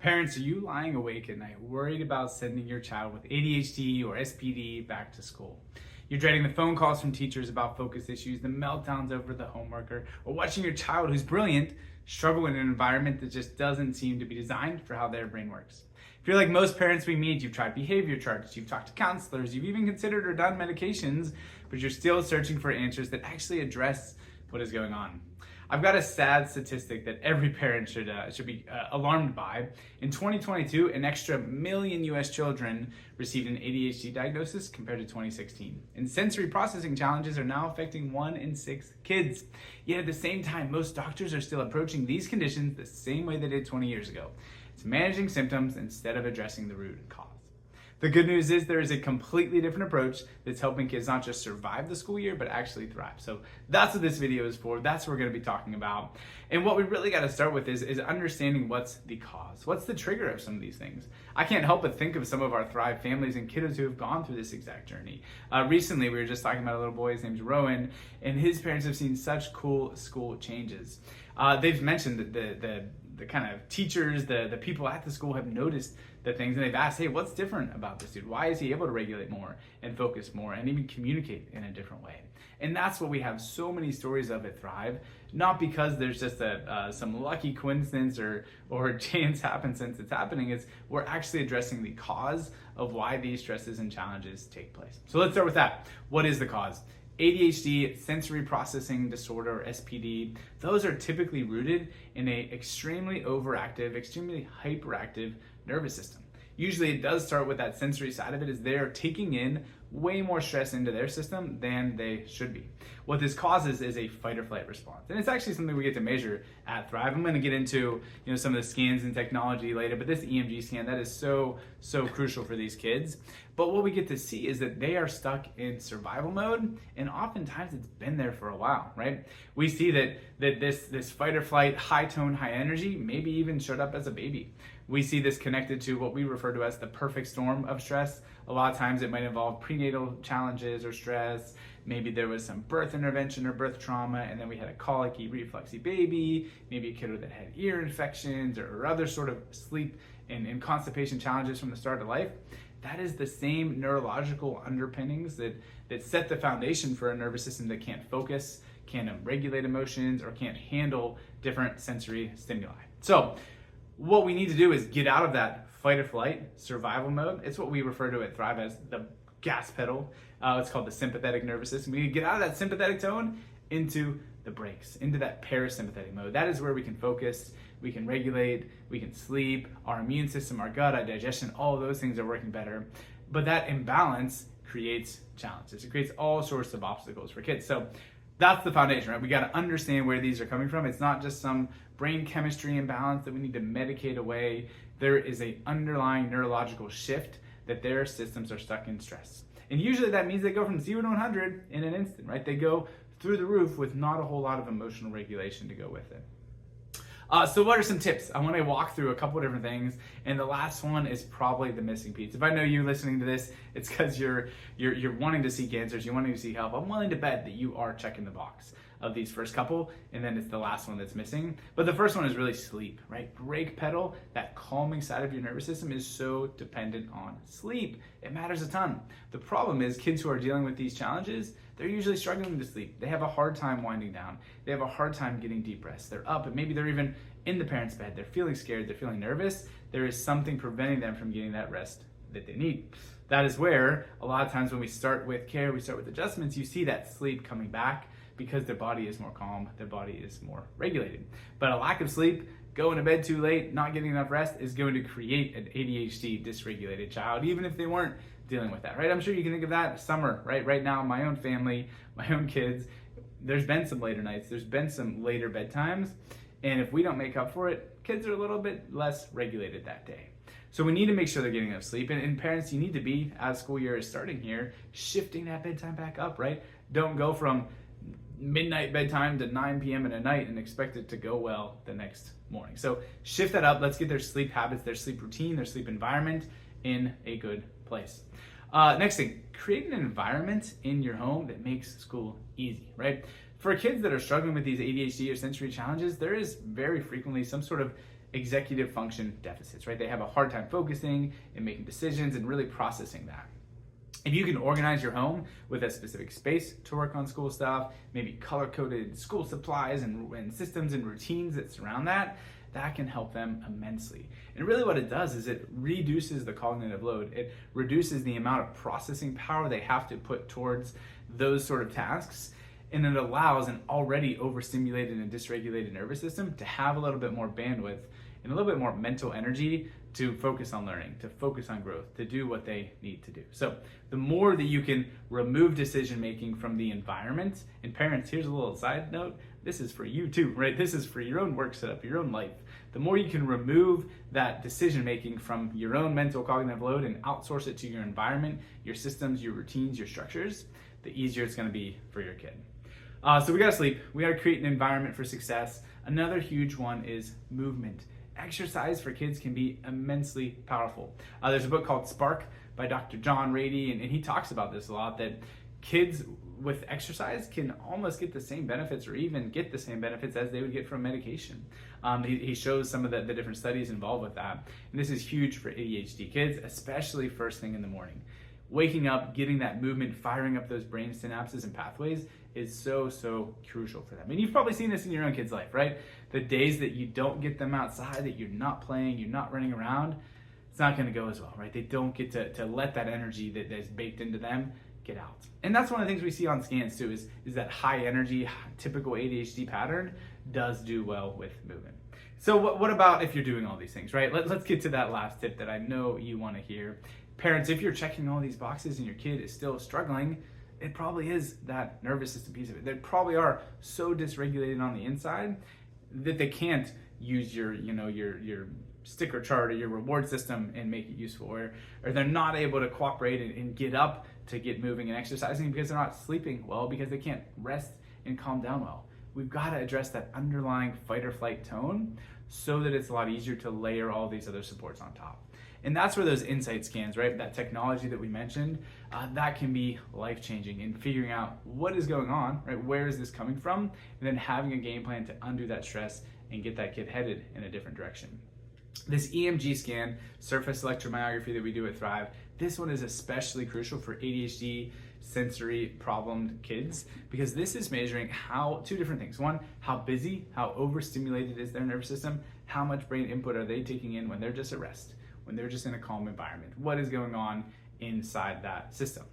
Parents, are you lying awake at night worried about sending your child with ADHD or SPD back to school? You're dreading the phone calls from teachers about focus issues, the meltdowns over the homework, or watching your child who's brilliant struggle in an environment that just doesn't seem to be designed for how their brain works. If you're like most parents we meet, you've tried behavior charts, you've talked to counselors, you've even considered or done medications, but you're still searching for answers that actually address what is going on. I've got a sad statistic that every parent should be alarmed by. In 2022, an extra million US children received an ADHD diagnosis compared to 2016. And sensory processing challenges are now affecting 1 in 6 kids. Yet at the same time, most doctors are still approaching these conditions the same way they did 20 years ago. It's managing symptoms instead of addressing the root cause. The good news is there is a completely different approach that's helping kids not just survive the school year, but actually thrive. So that's what this video is for. That's what we're going to be talking about. And what we really got to start with is understanding what's the cause. What's the trigger of some of these things? I can't help but think of some of our Thrive families and kiddos who have gone through this exact journey. Recently, we were just talking about a little boy, his name's Rowan, and his parents have seen such cool school changes. They've mentioned that the kind of teachers, the people at the school have noticed the things, and they've asked, hey, what's different about this dude? Why is he able to regulate more and focus more and even communicate in a different way? And that's what we have so many stories of at Thrive, not because there's just some lucky coincidence or chance happen since it's happening. It's we're actually addressing the cause of why these stresses and challenges take place. So let's start with that. What is the cause? ADHD, sensory processing disorder, or SPD, those are typically rooted in an extremely overactive, extremely hyperactive nervous system. Usually it does start with that sensory side of it, is they're taking in way more stress into their system than they should be. What this causes is a fight or flight response. And it's actually something we get to measure at Thrive. I'm gonna get into some of the scans and technology later, but this EMG scan, that is so crucial for these kids. But what we get to see is that they are stuck in survival mode, and oftentimes it's been there for a while, right? We see that this fight or flight, high tone, high energy, maybe even showed up as a baby. We see this connected to what we refer to as the perfect storm of stress. A lot of times it might involve prenatal challenges or stress. Maybe there was some birth intervention or birth trauma, and then we had a colicky, refluxy baby, maybe a kiddo that had ear infections or other sort of sleep and constipation challenges from the start of life. That is the same neurological underpinnings that set the foundation for a nervous system that can't focus, can't regulate emotions, or can't handle different sensory stimuli. So what we need to do is get out of that fight or flight survival mode. It's what we refer to at Thrive as the gas pedal. It's called the sympathetic nervous system. We get out of that sympathetic tone into the brakes, into that parasympathetic mode. That is where we can focus, we can regulate, we can sleep, our immune system, our gut, our digestion, all of those things are working better. But that imbalance creates challenges. It creates all sorts of obstacles for kids. So that's the foundation, right? We got to understand where these are coming from. It's not just some brain chemistry imbalance that we need to medicate away. There is an underlying neurological shift that their systems are stuck in stress. And usually that means they go from 0 to 100 in an instant, right? They go through the roof with not a whole lot of emotional regulation to go with it. So what are some tips? I want to walk through a couple of different things, and the last one is probably the missing piece. If I know you listening to this, it's because you're wanting to seek answers, you're wanting to seek help. I'm willing to bet that you are checking the box of these first couple, and then it's the last one that's missing. But the first one is really sleep, right? Brake pedal, that calming side of your nervous system is so dependent on sleep. It matters a ton. The problem is kids who are dealing with these challenges, they're usually struggling to sleep. They have a hard time winding down. They have a hard time getting deep rest. They're up, and maybe they're even in the parent's bed. They're feeling scared, they're feeling nervous. There is something preventing them from getting that rest that they need. That is where a lot of times when we start with care, we start with adjustments, you see that sleep coming back because their body is more calm, their body is more regulated. But a lack of sleep, going to bed too late, not getting enough rest is going to create an ADHD dysregulated child, even if they weren't dealing with that, right? I'm sure you can think of that summer, right? Right now, my own family, my own kids, there's been some later nights, there's been some later bedtimes, and if we don't make up for it, kids are a little bit less regulated that day. So we need to make sure they're getting enough sleep, and parents, you need to be, as school year is starting here, shifting that bedtime back up, right? Don't go from midnight bedtime to 9 p.m. in a night and expect it to go well the next morning. So shift that up. Let's get their sleep habits, their sleep routine, their sleep environment in a good place. Next thing, create an environment in your home that makes school easy, right? For kids that are struggling with these ADHD or sensory challenges, there is very frequently some sort of executive function deficits, right? They have a hard time focusing and making decisions and really processing that. If you can organize your home with a specific space to work on school stuff, maybe color-coded school supplies and systems and routines that surround that, that can help them immensely. And really what it does is it reduces the cognitive load. It reduces the amount of processing power they have to put towards those sort of tasks. And it allows an already overstimulated and dysregulated nervous system to have a little bit more bandwidth and a little bit more mental energy to focus on learning, to focus on growth, to do what they need to do. So the more that you can remove decision-making from the environment, and parents, here's a little side note, this is for you too, right? This is for your own work setup, your own life. The more you can remove that decision-making from your own mental cognitive load and outsource it to your environment, your systems, your routines, your structures, the easier it's gonna be for your kid. So we gotta sleep, we gotta create an environment for success. Another huge one is movement. Exercise for kids can be immensely powerful. There's a book called Spark by Dr. John Rady, and he talks about this a lot, that kids with exercise can almost get the same benefits or even get the same benefits as they would get from medication. He shows some of the different studies involved with that. And this is huge for ADHD kids, especially first thing in the morning. Waking up, getting that movement, firing up those brain synapses and pathways is so crucial for them. And you've probably seen this in your own kid's life, right? The days that you don't get them outside, that you're not playing, you're not running around, it's not gonna go as well, right? They don't get to let that energy that is baked into them get out. And that's one of the things we see on scans too, is that high energy, typical ADHD pattern does do well with movement. So what about if you're doing all these things, right? Let's get to that last tip that I know you wanna hear. Parents, if you're checking all these boxes and your kid is still struggling, it probably is that nervous system piece of it. They probably are so dysregulated on the inside that they can't use your sticker chart or your reward system and make it useful, or they're not able to cooperate and get up to get moving and exercising because they're not sleeping well, because they can't rest and calm down well. We've got to address that underlying fight or flight tone so that it's a lot easier to layer all these other supports on top. And that's where those insight scans, right, that technology that we mentioned, that can be life-changing in figuring out what is going on, right, where is this coming from, and then having a game plan to undo that stress and get that kid headed in a different direction. This EMG scan, surface electromyography that we do at Thrive, this one is especially crucial for ADHD sensory problemed kids, because this is measuring two different things. One, how busy, how overstimulated is their nervous system, how much brain input are they taking in when they're just at rest, when they're just in a calm environment, what is going on inside that system.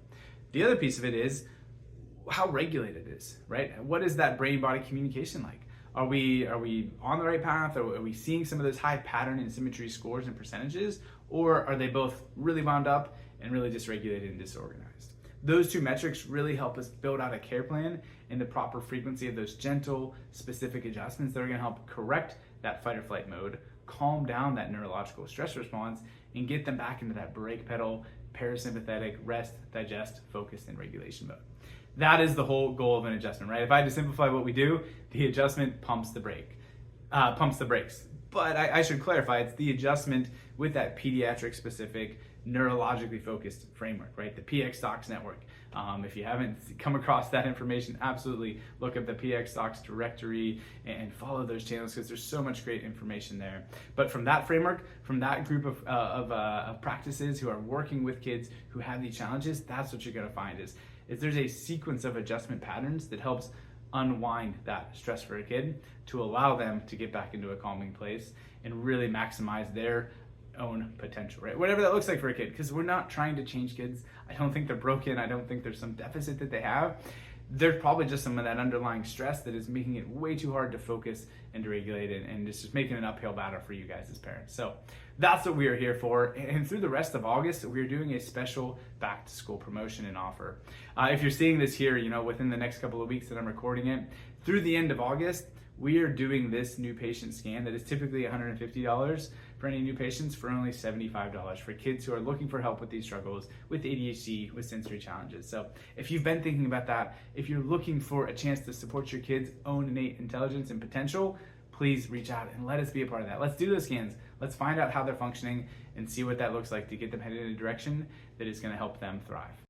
The other piece of it is how regulated it is, right? What is that brain-body communication like? Are we on the right path? Are we seeing some of those high pattern and symmetry scores and percentages? Or are they both really wound up and really dysregulated and disorganized? Those two metrics really help us build out a care plan and the proper frequency of those gentle, specific adjustments that are gonna help correct that fight or flight mode, calm down that neurological stress response, and get them back into that brake pedal, parasympathetic, rest, digest, focus, and regulation mode. That is the whole goal of an adjustment, right? If I had to simplify what we do, the adjustment pumps the brakes. But I should clarify, it's the adjustment with that pediatric specific, neurologically focused framework, right? The PX Docs network. If you haven't come across that information, absolutely look up the PX Docs directory and follow those channels, because there's so much great information there. But from that framework, from that group of practices who are working with kids who have these challenges, that's what you're gonna find is there's a sequence of adjustment patterns that helps unwind that stress for a kid to allow them to get back into a calming place and really maximize their own potential, right? Whatever that looks like for a kid, because we're not trying to change kids. I don't think they're broken. I don't think there's some deficit that they have. There's probably just some of that underlying stress that is making it way too hard to focus and to regulate it, and it's just making an uphill battle for you guys as parents. So that's what we are here for. And through the rest of August, we're doing a special back to school promotion and offer. If you're seeing this here, within the next couple of weeks that I'm recording it, through the end of August, we are doing this new patient scan that is typically $150 for any new patients for only $75 for kids who are looking for help with these struggles, with ADHD, with sensory challenges. So if you've been thinking about that, if you're looking for a chance to support your kids' own innate intelligence and potential, please reach out and let us be a part of that. Let's do those scans. Let's find out how they're functioning and see what that looks like to get them headed in a direction that is going to help them thrive.